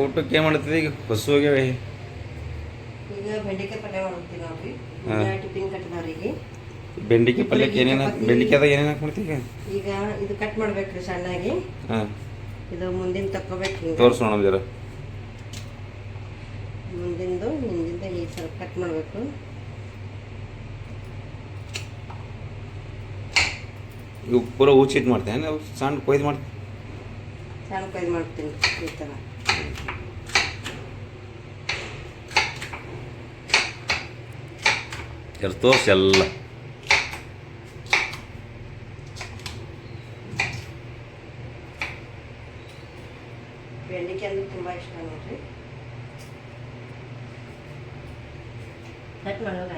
ಊಟಕ್ಕೆ ಏನು ಮಾಡ್ತಿದ್ದೆ ಈಗ ಹೊಸ ಹೋಗ್ಯಾವೆ ಈಗ ಬೆಂಡೆಕಾಯಿ ಪಲ್ಯ ಮಾಡ್ತೀವಿ ನಾವು ರೀ ಟಿಫಿನ್ ಕಟ್ಟಿದವ್ರಿಗೆ ಬೆಂಡೆಕಾಯಿ ಪಲ್ಯಕ್ಕೆ ಏನೇನು ಬೆಂಡೆಕಾಯ್ದಾಗ ಏನೇನು ಹಾಕ್ಬಿಡ್ತೀವಿ ಈಗ ಇದು ಕಟ್ ಮಾಡ್ಬೇಕ್ರಿ ಸಣ್ಣಾಗಿ. ಹಾಂ ಇದು ಮುಂದಿನ ತಕ್ಕೋಬೇಕು ತೋರಿಸು ನೋಡೋಣ ಜರ ಮುಂದಿಂದು ಹಿಂದಿಂದ ಈ ಸ್ವಲ್ಪ ಕಟ್ ಮಾಡಬೇಕು. ಇವು ಪೂರ ಊಚಿಟ್ಟು ಮಾಡ್ತೇನೆ ನಾವು ಸಣ್ಣ ಕೊಯ್ದು ಮಾಡ್ತೀನಿ ಸಣ್ಣ ಕೊಯ್ದು ಮಾಡ್ತೀನಿ ಈ ಥರ. ಜರ ತೋರಿಸಿ ಎಲ್ಲ ಬೆಂಡೆಕಾಯಿ ಅಂದ್ರೆ ತುಂಬ ಇಷ್ಟ ನೋಡ್ರಿ. ಕಟ್ ಮಾಡೋಣ.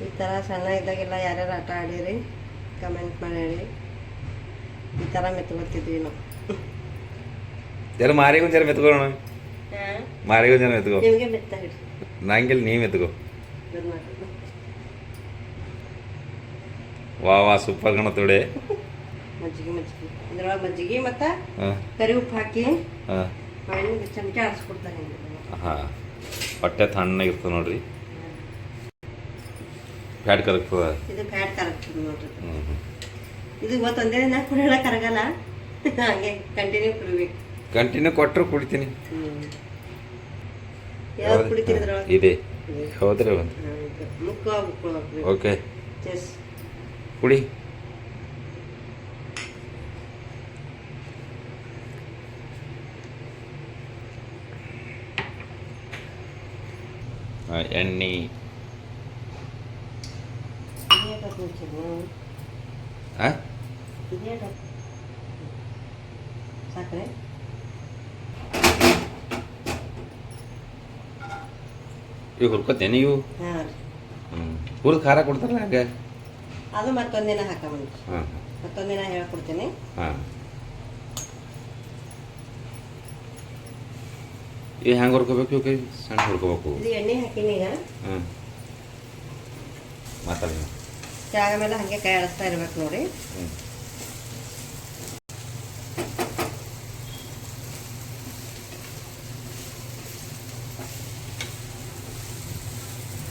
ಈ ಥರ ಸಣ್ಣ ಇದ್ದಾಗೆಲ್ಲ ಯಾರ್ಯಾರು ಆಟ ಆಡಿರಿ ಕಮೆಂಟ್ ಮಾಡಿ. ಈ ಥರ ಮೆತ್ಕೊತಿದ್ವಿ ನಾವು. ಜರ ಮಾರಿಗೂ ಜರ ಮೆತ್ಕೊಳ್ಳೋಣ. ಮಾರಿಗೂ ಜರ ಮೆತ್ಕೋ. ನಿಮಗೆ ಮೆತ್ತಾಗಿರಿ ನಂಗೆಲ್ಲಿ ನೀವು ಮೆತ್ಕೋ. ವಾ ವಾ ಸೂಪರ್ ಕಾಣತ್ತೋಡೆ. ಮಜ್ಜಿಗೆ ಇದ್ರೊಳಗೆ ಮಜ್ಜಿಗೆ ಮತ್ತು ಕರಿ ಉಪ್ಪು ಹಾಕಿ ಚಮಚ ಆಡಿಸ್ಕೊಡ್ತಾರೆ. ಹಾಂ ಹೊಟ್ಟೆ ತಣ್ಣಗಿರ್ತದೆ ನೋಡ್ರಿ. ಫ್ಯಾಟ್ ಕರಗ್ತದ. ಇದು ಫ್ಯಾಟ್ ಕರಗ್ತದೆ ನೋಡ್ರಿ. ಇದು ಇವತ್ತೊಂದೇ ದಿನ ಕುಡಿಯೋಣ ಕರಗಲ್ಲ, ಹಾಗೆ ಕಂಟಿನ್ಯೂ ಕುಡಿಬೇಕು. ಕಂಟಿನ್ಯೂ ಕೊಟ್ಟರು ಕುಡಿತೀನಿ. ಯಾವ್ದು ಕುಡಿತೀರಿ ಇದ್ರೊಳಗೆ? ಇದೆ ಹೌದ್ರಿ ಒಂದು ಮುಖ್ಯವಾಗಿ ಓಕೆ ಚೆಸ್ ಕುಡಿ. ಎಣ್ಣೆ ಸಾಕ್ರೆ ಇವು ಹುರ್ಕೋತೇನೆ ಇವು. ಹಾಂ ಹುರಿದು ಖಾರ ಕೊಡ್ತಾರಲ್ಲ ಹಾಗೆ ಅದು ಮತ್ತೊಂದಿನ ಹಾಕಂಬ. ಹಾಂ ಮತ್ತೊಂದಿನ ಹೇಳ್ಕೊಡ್ತೀನಿ. ಹಾಂ ಈಗ ಹೆಂಗೆ ಹುರ್ಕೋಬೇಕು ಇವು ಕೈ ಸಣ್ಣ ಹುರ್ಕೋಬೇಕು. ಇದು ಎಣ್ಣೆ ಹಾಕಿನಿ ಈಗ. ಹಾಂ ಮಾತಾಡಿ ಜಾಗ ಮೇಲೆ ಹಾಗೆ ಕೈ ಆಡಿಸ್ತಾ ಇರ್ಬೇಕು ನೋಡಿ.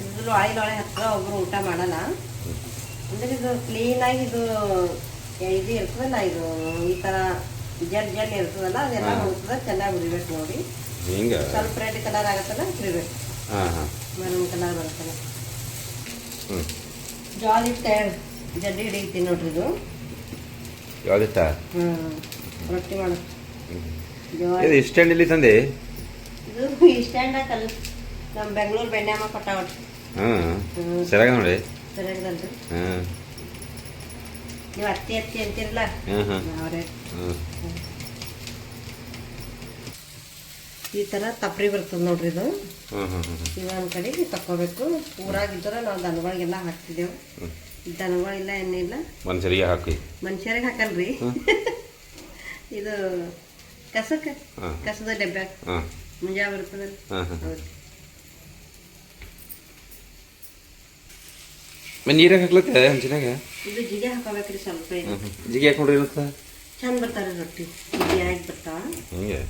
ಇದ್ರಲ್ಲೂ ಆಯಿಲ್ ಹತ್ತಿರ ಒಬ್ಬರು ಊಟ ಮಾಡಲ್ಲ. ಅಂದರೆ ಇದು ಕ್ಲೀನಾಗಿ ಇದು ಇರ್ತದಲ್ಲ, ಇದು ಈ ಥರ ಜಲ್ ಇರ್ತದಲ್ಲ ಅದೆಲ್ಲ ಹೋಗ್ತದೆ. ಚೆನ್ನಾಗಿ ಹುರಿಬೇಕು ನೋಡಿ. ಹಿಂಗೆ ಸ್ವಲ್ಪ ರೆಡ್ ಕಲರ್ ಆಗತ್ತಲ್ಲ ಹುರಿಬೇಕು. ಹಾಂ ಹಾಂ ಮೆರೂನ್ ಕಲರ್ ಬರುತ್ತಲ್ಲ. ಜೋಳ ಹಿಟ್ಟು ಜಡ್ಡಿ ಹಿಡಿತೀನಿ ನೋಡ್ರಿ. ಇದು ಯಾವ್ದಿತ್ತ ರೊಟ್ಟಿ ಮಾಡೋದು. ಇದು ಇಷ್ಟೆಂಡ್ ಇಲ್ಲಿ ತಂದೆ. ಇದು ಇಷ್ಟೆಂಡ ಕಲ್ ನಮ್ಮ ಬೆಂಗಳೂರು ಬೆಣ್ಣೆಮ್ಮ ಕೊಟ್ಟ ಒಟ್ಟು. ಹಾಂ ಸರಿಯಾಗಿ ನೋಡಿ. ಸರಿಯಾಗದಲ್ರಿ. ಹಾಂ ನೀವು ಅತ್ತಿ ಅಂತಿರಲ್ಲ ಅವರೇ. ಈ ಥರ ತಪ್ರಿ ಬರ್ತದೆ ನೋಡ್ರಿ. ಇದು ಇನ್ನೊಂದು ಕಡೆ ತಕ್ಕೋಬೇಕು. ಊರಾಗಿದ್ದರೆ ನಾವು ದನಗಳಿಗೆಲ್ಲ ಹಾಕ್ತಿದ್ದೆವು. ದನಗಳಿಲ್ಲ ಎಣ್ಣೆಯಿಲ್ಲ. ಮನುಷ್ಯರಿಗೆ ಹಾಕಿ ಮನುಷ್ಯರಿಗೆ ಹಾಕಲ್ರಿ. ಇದು ಕಸದ ಡಬ್ಬೆ ಮುಂಜಾನೆ ಬರ್ತದಲ್ಲ. ನೀರಾಗ ಹಾಕ್ಲತ್ತೆ ಹಂಚಿನಾಗ. ಇದು ಜಿಗೆ ಹಾಕೋಬೇಕ್ರಿ ಸ್ವಲ್ಪ. ಜಿಗೆ ಹಾಕೊಂಡ್ರಿ ಇರುತ್ತೆ ಚಂದ ಬರ್ತಾರೆ ರೊಟ್ಟಿ. ಜಿಗೆ ಆಗಿ ಬರ್ತಾವ. ಹಿಂಗೆ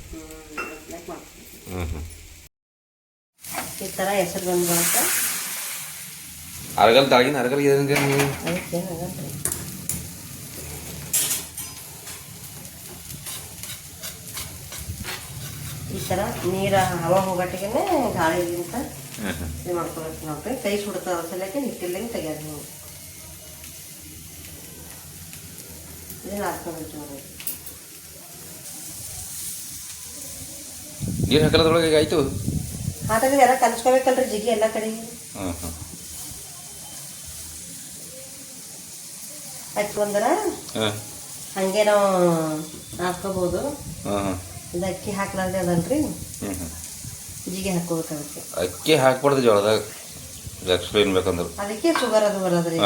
ಈ ಥರ ಹೆಸರು ಬಂದು ಬರುತ್ತೆ. ಅರಗಲ್ ತಾಗಿನ ಅರಗಲ್ ಅದಕ್ಕೆ ಈ ಥರ ನೀರು ಹವಾ ಹೋಗಟ್ಟಿಗೆ ಗಾಳಿಗಿಂತ ಇದು ಮಾಡ್ಕೊಬೇಕು ನೋಡ್ರಿ. ಕೈ ಸುಡ್ತದ ಸಲಕ್ಕೆ ಹಿಟ್ಟಿಲ್ಲಂಗೆ ತೆಗಿಯೋದು ನೀವು. ಇದನ್ನ ಹಾಕ್ಕೊಬೇಕು ನೋಡಿ. ನೀರು ಹಾಕಲದ್ರೊಳಗೆ ಆಯ್ತು. ಹಾಗಾದ್ರೆ ಎಲ್ಲ ಕಲಿಸ್ಕೋಬೇಕಲ್ರಿ ಜಿಗಿ ಎಲ್ಲ ಕಡೆಗೆ. ಹಚ್ಕೊಂಡ್ರೆ ಹಂಗೆ ನಾವು ಹಾಕ್ಕೋಬಹುದು. ಇದು ಅಕ್ಕಿ ಹಾಕ್ಲಾರ್ದೆ ಅದಲ್ರಿ, ಜಿಗೆ ಹಾಕೋಬೇಕಾಗುತ್ತೆ. ಅಕ್ಕಿ ಹಾಕ್ಬಾರ್ದು ಜೋಳದಾಗ ಎಕ್ಸ್ಪ್ಲೇನ್ ಬೇಕಂದ್ರೆ. ಅದಕ್ಕೆ ಶುಗರ್ ಅದು ಬರೋದ್ರಿ.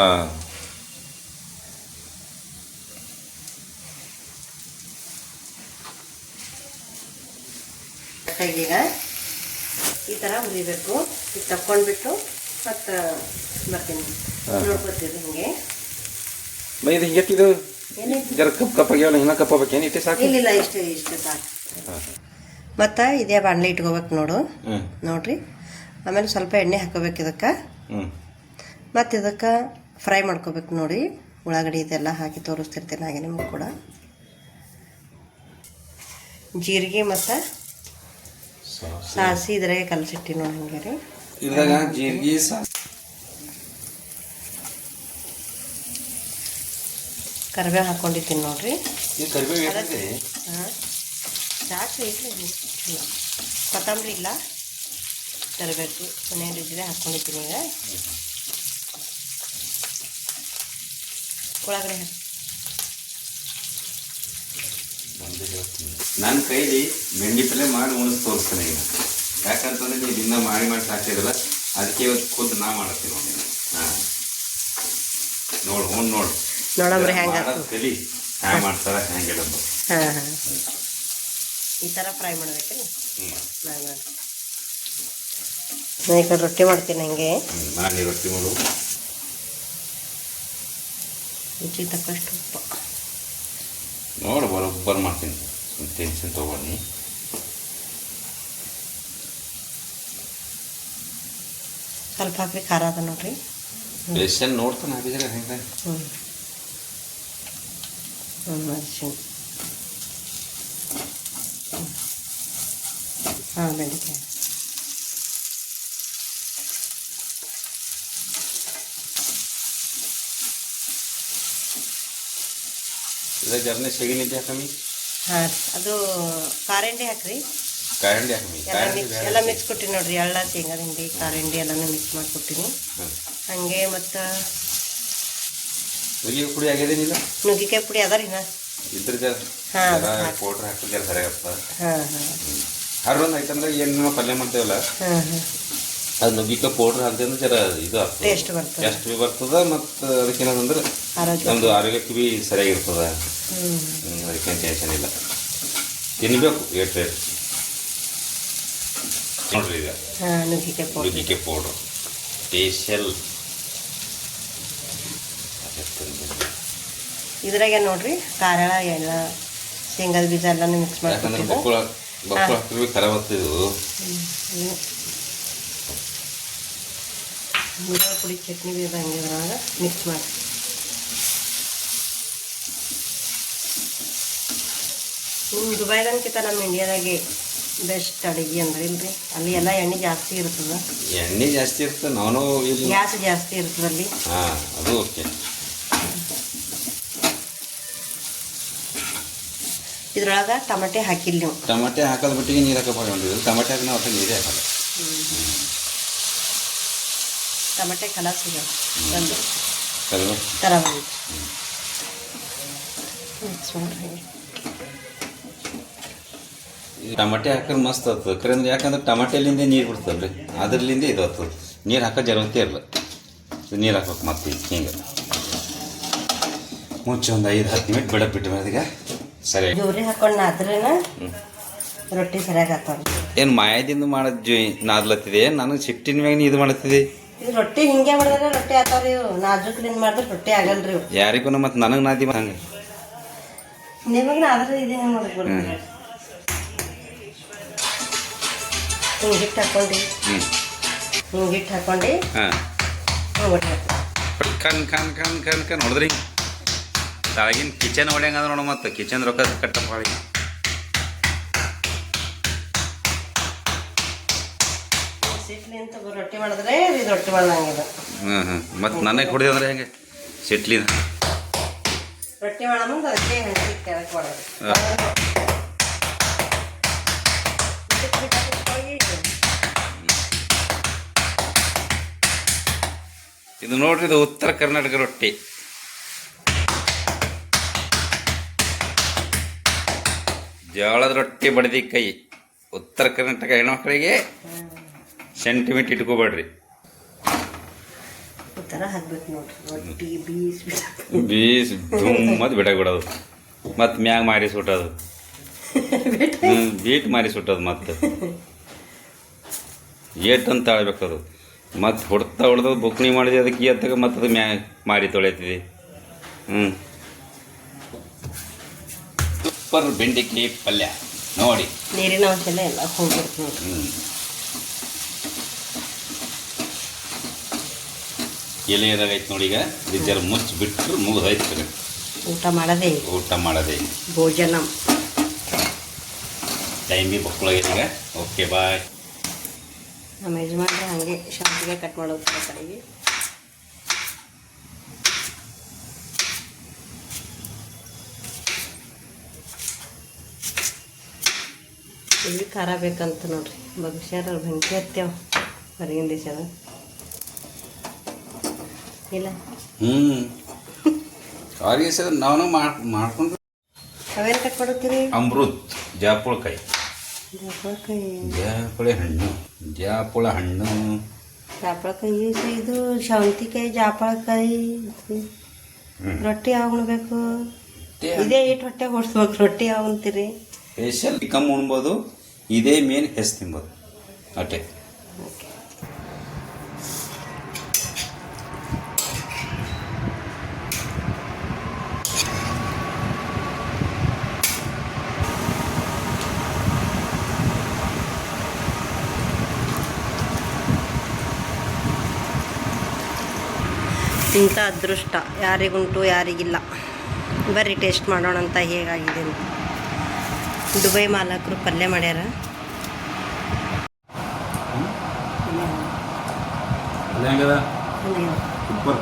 ಈಗ ಈ ಥರ ಹುರಿಬೇಕು. ಇದು ತಕ್ಕೊಂಡ್ಬಿಟ್ಟು ಮತ್ತು ಬರ್ತೀನಿ ನೋಡ್ಕೊತೀವಿ ಹಿಂಗೆ. ಇದು ಹಿಂಗೆ ಜರ ಕಪ್ ಕಪ್ಪಾಗ್ಯಾವಲ್ಲ, ಇನ್ನೂ ಕಪ್ಪಾಗಬೇಕೇನು? ಇಟ್ಟೆ ಸಾಕು. ಇಲ್ಲ ಇಷ್ಟೇ ಸಾಕು. ಮತ್ತು ಇದೇ ಬಾಣಲೆ ಇಟ್ಕೋಬೇಕು ನೋಡು ಹ್ಞೂ ನೋಡ್ರಿ. ಆಮೇಲೆ ಸ್ವಲ್ಪ ಎಣ್ಣೆ ಹಾಕೋಬೇಕು ಇದಕ್ಕೆ. ಹ್ಞೂ ಮತ್ತು ಇದಕ್ಕೆ ಫ್ರೈ ಮಾಡ್ಕೋಬೇಕು ನೋಡಿ. ಉಳ್ಳಾಗಡ್ಡಿ ಇದೆಲ್ಲ ಹಾಕಿ ತೋರಿಸ್ತಿರ್ತೀನಿ ಹಾಗೆ ನಿಮಗೆ ಕೂಡ. ಜೀರಿಗೆ ಮತ್ತು ಸಾಸಿ ಇದ್ರಾಗೆ ಕಲಸಿಟ್ಟಿ ನೋಡಿ ಹಂಗೆ ರೀ. ಇದ್ರಾಗ ಜೀರಿಗೆ ಕರಿಬೇವು ಹಾಕ್ಕೊಂಡಿದ್ದೀನಿ ನೋಡ್ರಿ. ಈ ಕರಿಬೇವು ಏನಿದೆ? ಹಾಂ ಜಾಸ್ತಿ ಇಲ್ಲ, ಕೊತ್ತಂಬರಿ ಇಲ್ಲ, ತರಬೇಕು ಮನೆಯಲ್ಲಿದ್ದರೆ ಹಾಕ್ಕೊಂಡಿದ್ದೀನಿ. ಈಗ ಒಳಗಡೆ ಹಾಕಿ ನನ್ನ ಕೈಲಿ ಬೆಂಡಿ ಪಲ್ಯ ಮಾಡಿ ಉಣಿಸ್ ತೋರಿಸ್ತೇನೆ ಈಗ. ಯಾಕಂತಂದ್ರೆ ನೀವು ದಿನ ಮಾಡಿ ಸಾಕಿದ್ರಲ್ಲ, ಅದಕ್ಕೆ ಇವತ್ತು ಖುದ್ದು ನಾ ಮಾಡ್ತೀನಿ ನೋಡಿ. ಹಾಂ ನೋಡು ನೋಡು ನೋಡಮ್ರಿ ಹೆಂಗೆ ಕಲಿ ಹ್ಯಾಂಗೆ ಮಾಡ್ತಾರೆ ಹೆಂಗೆ. ಹಾಂ ಹಾಂ ಈ ಥರ ಫ್ರೈ ಮಾಡ್ಬೇಕ್ರಿ. ನಾನು ಈ ಕಡೆ ರೊಟ್ಟಿ ಮಾಡ್ತೀನಿ ಹಂಗೆ. ಮಾಡಿ ರೊಟ್ಟಿ ಮಾಡು. ರುಚಿ ತಕ್ಕಷ್ಟು ಉಪ್ಪು ನೋಡು ಬರೋಬ್ಬರ ಮಾಡ್ತೀನಿ, ಟೆನ್ಷನ್ ತೊಗೊಂಡು. ಸ್ವಲ್ಪ ಹಾಕ್ರಿ, ಖಾರ ಅದ ನೋಡ್ರಿ. ಟೇಷನ್ ನೋಡ್ತಾನೆ ಹಾಕಿದ್ರೆ ಹೆಂಗೆ. ಅರಿಶಿಣ. ಹಾಂ ಬೆಂಡೆಕಾಯಿ. ಇದು ಜರ್ನಿ ಸೆಗಿನಿದ್ದೆ ಹಾಕಮ್ಮಿ. ಹಾಂ ಅದು ಕಾರಂಡಿ ಹಾಕ್ರಿ. ಕಾರಂಡಿ ಹಾಕಮ್ಮಿ. ಎಲ್ಲ ಮಿಕ್ಸ್ ಕೊಟ್ಟಿನಿ ನೋಡ್ರಿ. ಎಳ್ಳ, ಶೇಂಗಾ ಹಿಂಡಿ, ಕಾರಂಡಿ ಎಲ್ಲನೂ ಮಿಕ್ಸ್ ಮಾಡಿಕೊಟ್ಟಿನಿ. ಹಾಗೆ ಮತ್ತು ನುಗ್ಗಿ ಪುಡಿ ಆಗ್ಯದೇನಿಲ್ಲ? ನುಗ್ಗಿಕಾಯಿ ಪುಡಿ ಅದ ರೀ ನಾ ಇದ್ರದ್ದು ಪೌಡ್ರ್ ಹಾಕಿದ್ರೆ ಸರಿಯಾಗತ್ತ. ಹಾಂ ಹಾಂ ಹರ್ರೊಂದು ಐತಂದ್ರೆ ಏನು ಪಲ್ಯ ಮಾಡ್ತೇವಲ್ಲ, ಹಾಂ ಹಾಂ ಅದು ನುಗ್ಗಿಕಾಯಿ ಪೌಡ್ರ್ ಹಾಕಿದೆ ಅಂದ್ರೆ ಜರ ಇದು ಆಗ್ತದೆ, ಟೇಸ್ಟ್ ಬರ್ತದೆ. ಟೇಸ್ಟ್ ಭೀ ಬರ್ತದೆ. ಮತ್ತು ಅದಕ್ಕೇನಂದ್ರೆ ನಮ್ಮದು ಆರೋಗ್ಯಕ್ಕೆ ಭೀ ಸರಿಯಾಗಿರ್ತದೆ. ಅದಕ್ಕೇನು ಟೆನ್ಷನ್ ಇಲ್ಲ, ತಿನ್ಬೇಕು. ಏಟ್ ರೇಟ್ ನೋಡ್ರಿ ಈಗ ನುಗ್ಗಿಕಾಯಿ ಪೌಡ್ರು ಸ್ಪೆಷಲ್. ಇದ್ರಾಗೆ ನೋಡ್ರಿ ಖಾರ, ಎಳ್ಳ, ಶೇಂಗಾದ ಬೀಜ ಎಲ್ಲನೂ ಮಿಕ್ಸ್ ಯಾಕಂದ್ರೆ ಮಾಡ್ಕೊಂಡು ಬಕ್ಕುಳ ಹಾಕಿದ್ವಿ ಖರಾಬ್ ಆಗ್ತಿದ್ವು. ಪುಡಿ ಚಟ್ನಿ ಬೀಜ ಹಂಗೆ ಇದ್ರಾಗ ಮಿಕ್ಸ್ ಮಾಡಿ. ದುಬೈದನ್ಕಿಂತ ನಮ್ಮ ಇಂಡಿಯಾದಾಗೆ ಬೆಸ್ಟ್ ಅಡುಗೆ ಅಂದ್ರೆ ಇಲ್ರಿ. ಅಲ್ಲಿ ಎಲ್ಲ ಎಣ್ಣೆ ಜಾಸ್ತಿ ಇರ್ತದೆ. ಎಣ್ಣೆ ಜಾಸ್ತಿ ಇರ್ತದೆ, ನಾನು ಗ್ಯಾಸ್ ಜಾಸ್ತಿ ಇರ್ತದೆ ಅಲ್ಲಿ. ಹಾಂ ಅದು ಓಕೆ. ಇದ್ರೊಳಗೆ ಟಮಾಟೆ ಹಾಕಿಲ್ಲ ನೀವು. ಟಮಾಟೆ ಹಾಕೋದು ಬಿಟ್ಟಿಗೆ ನೀರು ಹಾಕೋದು. ಟಮಾಟೆ ಹಾಕಿ ನಾವು ಒಟ್ಟು ನೀರೇ ಹಾಕಲ್ಲ. ಟಮಾಟೆ ಕಲರ್ ಒಂದು ಕರಿಬೇವು ಥರ ಬಂದು ಮಿಕ್ಸ್ ಮಾಡಿ. ಟಮಾಟೆ ಹಾಕಿದ್ರೆ ಮಸ್ತ್ ಆಗ್ತದೆ. ಕರೆ ಅಂದ್ರೆ ಯಾಕಂದ್ರೆ ಟಮಾಟೆಲಿಂದ ನೀರು ಬಿಡ್ತಲ್ರಿ, ಅದ್ರಲ್ಲಿಂದ ಇದು ಆಗ್ತದೆ. ನೀರು ಹಾಕೋ ಜರವತ್ತೆ ಇರಲ್ಲ, ನೀರು ಹಾಕ್ಬೇಕು. ಮತ್ತೆ ಹಿಂಗೆ ಮುಂಚೆ ಒಂದು 5-10 ಮಿನಿಟ್ ಬಿಟ್ಟು ಈಗ ಸರಿ ಜೋರಿ ಹಾಕೊಂಡು ನಾದ್ರೇನ ರೊಟ್ಟಿ ಸರಿಯಾಗಿ ಹಾಕೊಂಡು. ಏನು ಮಾಯದಿಂದ ಮಾಡೋದು ನಾದ್ಲತ್ತಿದೆ, ನನಗೆ ಶಿಫ್ಟಿನ ಮ್ಯಾಗ ಇದು ಮಾಡತ್ತಿದೆ. ಇದು ರೊಟ್ಟಿ ಹಿಂಗೆ ಮಾಡಿದ್ರೆ ರೊಟ್ಟಿ ಆಗ್ತಾವ್ರಿ. ಇವು ನಾಜುಕ್ಲಿಂದ ಮಾಡಿದ್ರೆ ರೊಟ್ಟಿ ಆಗಲ್ರಿ. ಯಾರಿಗೂ ಮತ್ತು ನನಗೆ ನಾದಿ ಹಂಗೆ ನಿಮಗೆ ನಾದ್ರೆ ಇದೆ ಹೆಂಗೆ ಮಾಡಕ್ಕೆ ಬರ್ತದೆ. ಹಿಂಗೆ ಹಿಟ್ಟು ಹಾಕೊಂಡು ಹಿಂಗೆ ಹಿಟ್ಟು ಹಾಕೊಂಡು ಹಾಂ ಕಣ್ ನೋಡಿದ್ರಿ ತಾಳಗಿನ ಕಿಚನ್ ಹೊಡ್ಯಂಗ ಅದ ನೋಡು. ಮತ್ತು ಕಿಚನ್ ರೊಕ್ಕ ಕಟ್ಟಪ್ಪ ಹೊಳಿ. ಸಿಟ್ಲಿಂತ ರೊಟ್ಟಿ ಮಾಡಿದ್ರೆ ಇದು ರೊಟ್ಟಿ ಮಾಡ್ದಂಗಿದೆ. ಮತ್ತು ನನಗೆ ಹೊಡೆದ ಅಂದ್ರೆ ಹೆಂಗೆ ಸಿಟ್ಲಿನ ರೊಟ್ಟಿ ಮಾಡೋ ಮುಂದೆ ಅದಕ್ಕೆ ಹಂಚಿ ಕೆಳಕ್ಕೆ ಮಾಡೋದು. ಇದು ನೋಡ್ರಿ, ಇದು ಉತ್ತರ ಕರ್ನಾಟಕ ರೊಟ್ಟಿ. ಜೋಳದ ರೊಟ್ಟಿ ಬಡ್ದಿ ಕೈ. ಉತ್ತರ ಕರ್ನಾಟಕ ಹೆಣ್ಮಕ್ಳಿಗೆ ಸೆಂಟಿಮೆಂಟ್ ಇಟ್ಕೋಬೇಡ್ರಿ. ಈ ಥರ ಹಾಕ್ಬೇಕು ನೋಡ್ರಿ. ರೊಟ್ಟಿ ಬೀಸ್ ಧುಮ್ಮದ್ ಬಿಡೋದು, ಮತ್ತು ಮ್ಯಾಗ ಮಾರಿ ಸುಟ್ಟೋದು. ಬೀಟ್ ಮಾರಿ ಸುಟ್ಟೋದು. ಮತ್ತು ಏಟಂತ ಆಳ್ಬೇಕದು. ಮತ್ತು ಹೊಡ್ದು ಬುಕ್ನಿ ಮಾಡಿದೆ ಅದಕ್ಕೆ ಎತ್ತಾಗ ಮತ್ತು ಅದು ಮ್ಯಾಗ ಮಾರಿ ತೊಳೆತಿದೆ. ಸೂಪರ್ ಬೆಂಡೆಕಾಯಿ ಪಲ್ಯ. ನೋಡಿ. ನೀರಿನ ಅಂಶ ಎಲ್ಲ ಹೋಗ್ಬಿಡ್ತು ನೋಡ್ರಿ. ಎಲೆಯದಾಗೈತೆ ನೋಡಿ. ಈಗ ಜರ ಮುಚ್ಚಿ ಬಿಟ್ಟರು ಮುಗಿದೋಯ್ತು. ಊಟ ಮಾಡೋದೇ ಭೋಜನ ಟೈಮ್ ಬಿ ಬಕ್ಕಳಾಗೈತೆ ಈಗ. Okay bye. ನಮ್ಮ ಯಜಮಾನ್ರೆ ಹಾಗೆ ಶಾಂತಿಗೆ ಕಟ್ ಮಾಡೋದು ಕಡೆಗೆ. ಇಲ್ಲಿ ಖಾರ ಬೇಕಂತ ನೋಡ್ರಿ. ಭವಿಷ್ಯರ ಬೆಂಕಿ ಹತ್ತೇವ ಹೊರಗಿನ ದೇಶದ ಇಲ್ಲ. ಅವ್ರಿಗೆ ಸರ್ ನಾವು ಮಾಡ್ಕೊಂಡು ಅವೇನು ಕಟ್ ಮಾಡ್ತೀರಿ? ಅಮೃತ್, ಜಾಪುಳಕಾಯಿ, ಜಾಪುಳ ಹಣ್ಣು, ಜಾಪಳಕಾಯಿ, ಇದು ಶಾವಂತಿಕಾಯಿ, ಜಾಪಳಕಾಯಿ. ರೊಟ್ಟಿ ಯಾವ ಉಣ್ಬೇಕು? ಇದೇ ಇಟ್ಟು ಹೊಟ್ಟೆ ಹೊಡ್ಸ್ಬೇಕು. ರೊಟ್ಟಿ ಯಾವ ಉಣ್ತೀರಿ? ಸ್ಪೆಷಲ್ ಚಿಕನ್ ಉಣ್ಬೋದು, ಇದೇ ಮೇನ್ ಹೆಸ್ ತಿನ್ಬೋದು ಅಷ್ಟೇ. ಇಂಥ ಅದೃಷ್ಟ ಯಾರಿಗುಂಟು ಯಾರಿಗಿಲ್ಲ. ಬರ್ರಿ ಟೇಸ್ಟ್ ಮಾಡೋಣ ಅಂತ ಹೇಗಾಗಿದೆ ಅಂತ. ದುಬೈ ಮಾಲಕರು ಪಲ್ಯ ಮಾಡ್ಯಾರ. ಸೂಪರ್.